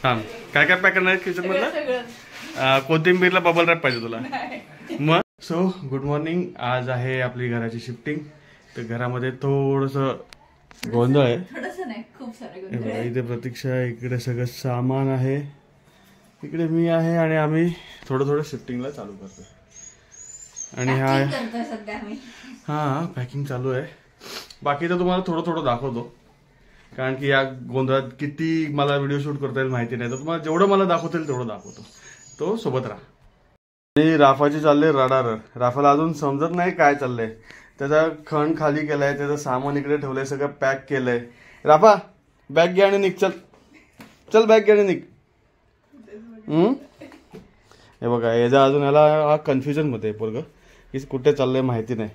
थांब, काय काय पॅक करणार किचन मधलं? कोथिंबीरला बबल रॅप पाहिजे तुला मग. So good morning. आज आहे आपली घराची शिफ्टिंग. तर घरामध्ये थोडस गोंधळ आहे. इथे प्रतीक्षा, इकडे सगळं सामान आहे, इकडे मी आहे आणि आम्ही थोडं शिफ्टिंगला चालू करतोय. आणि हा पॅकिंग चालू आहे. बाकी तर तुम्हाला थोडं दाखवतो, कारण की या गोंधळात किती मला व्हिडिओ शूट करता येईल माहिती नाही. तर तुम्हाला जेवढं मला दाखवता येईल तेवढं दाखवतो. तो सोबत राहा. आणि राफाची चालले रडार. राफाला अजून समजत नाही काय चाललंय. त्याचा खण खाली केलाय, त्याचं सामान इकडे ठेवलंय, सगळं पॅक केलंय. राफा बॅग घे आणि निघ. चल बॅग घे आणि निघ. हे बघा, याचा अजून याला कन्फ्युजन मध्ये पोरग की कुठे चाललंय माहिती नाही.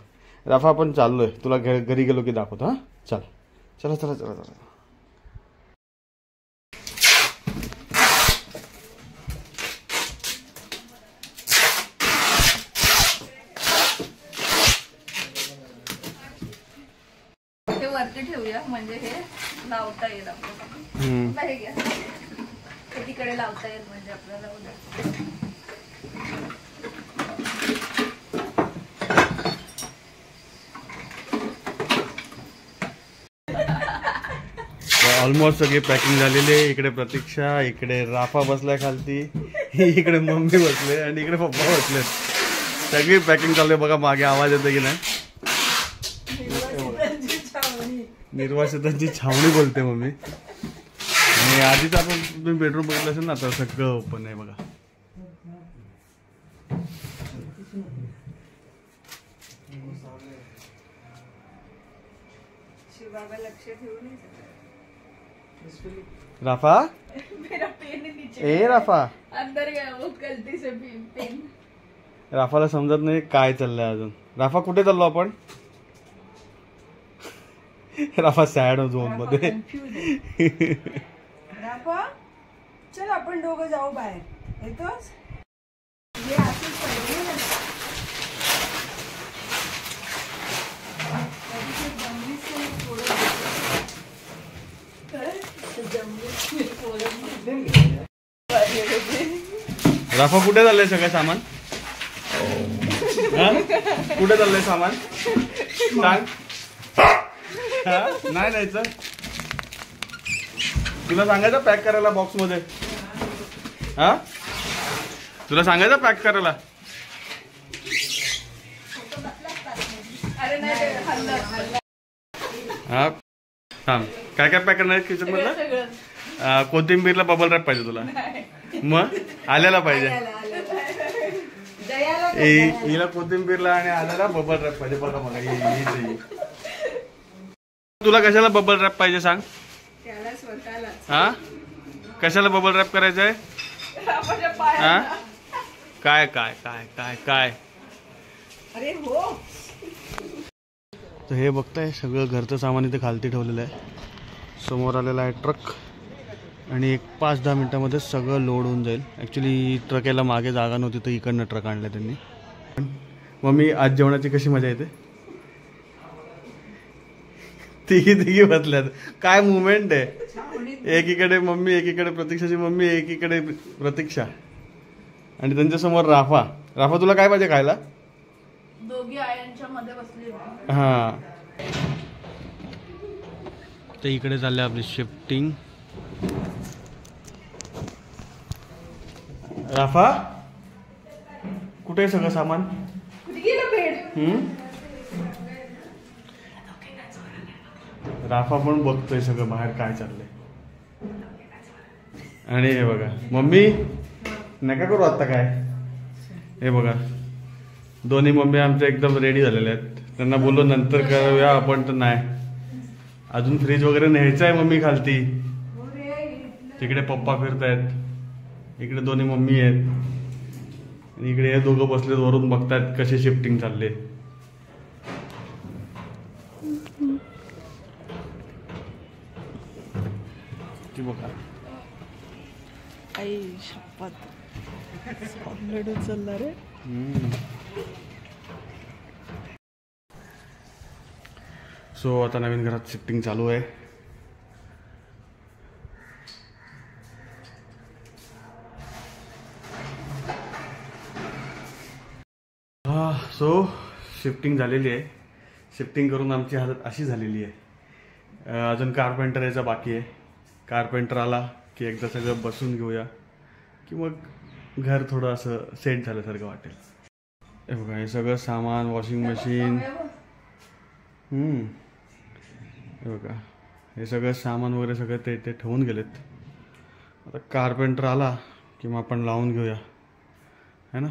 राफा आपण चाललोय, तुला घरी गेलो की दाखवतो. हा चल, चला चला चला चला. वरती ठेवूया म्हणजे हे लावता येईल आपल्याला. हे घ्या, तिकडे लावता येईल म्हणजे आपल्याला. ऑलमोस्ट सगळी पॅकिंग झालेली आहे. इकडे प्रतीक्षा, इकडे राफा बसलाय खालती, इकडे मम्मी बसले आणि इकडे पप्पा बसले. सगळी पॅकिंग चालू आहे. बघा मागे आवाज येतो की नाही. निर्वासितांची छावणी बोलते मम्मी. आणि आधीच आपण तुम्ही बेडरूम बघितलं असेल ना, तर सगळं ओपन आहे बघा. राफा ए राफा, अंदर गया वो गलती से पेन. राफाला समजत नाही काय चाललंय अजून. राफा कुठे चाललो आपण? राफा सॅड झोन मध्ये. राफा चल आपण दोघं जाऊ बाहेर. येतोस? राफा कुठे चाललंय सगळं सामान? कुठे चाललंय सामान सांग. नाही नाहीच तुला सांगायचं पॅक करायला बॉक्स मध्ये. हा तुला सांगायचं पॅक करायला. हा थांब, काय काय पॅक करणार किचन मधलं? कोथिंबीरला बबल रॅप पाहिजे तुला. मग आल्याला पाहिजे. हिला कोथिंबीरला आणि आल्याला बबल रॅप पाहिजे. बघा बघा, तुला कशाला बबल रॅप पाहिजे सांग. हा कशाला बबल रॅप करायचंय? हा काय काय काय काय काय. अरे हो. तर हे बघताय सगळं घरचं सामान इथे खालती ठेवलेलं आहे. समोर आलेला आहे ट्रक आणि एक 5-10 मिनिटांमध्ये सगळं लोड होऊन जाईल. ॲक्च्युली ट्रक यायला मागे जागा नव्हती, तर इकडनं ट्रक आणला त्यांनी. मम्मी आज जेवणाची कशी मजा येते? तिघी बसल्यात. काय मुवमेंट आहे. एकीकडे मम्मी, एकीकडे प्रतीक्षाची मम्मी, एकीकडे प्रतीक्षा आणि त्यांच्या समोर राफा. राफा तुला काय पाहिजे खायला? दोघी आयांच्या मध्ये बसली. हा तर इकडे चालले आपली शिफ्टिंग. राफा कुठे आहे सगळं सामान? राफा पण बघतोय सगळं बाहेर काय चाललंय. आणि हे बघा मम्मी नका करू आता काय. हे बघा दोन्ही मम्मी आमच्या एकदम रेडी झालेल्या आहेत. त्यांना बोललो नंतर करूया आपण, तर नाही. अजून फ्रीज वगैरे न्यायचं आहे मम्मी खालती. तिकडे पप्पा फिरतायत, इकडे दोन्ही मम्मी आहेत आणि इकडे हे दोघं बसलेत वरून बघतायत कशी शिफ्टिंग चालले. ती बघा आई शपथ चालला रे. सो आता नवीन घरात शिफ्टिंग चालू आहे. सो शिफ्टिंग झालेली आहे. शिफ्टिंग करून आमची हालत अशी झालेली आहे. अजून कारपेंटर यायचा बाकी आहे. कारपेंटर आला की एकदा सगळं बसून घेऊया की मग घर थोडं असं सेट झाल्यासारखं वाटेल. हे बघा हे सगळं सामान, वॉशिंग मशीन, हे बघा हे सगळं सामान वगैरे सगळं ते ठेवून गेलेत. आता कारपेंटर आला की मग आपण लावून घेऊया है ना.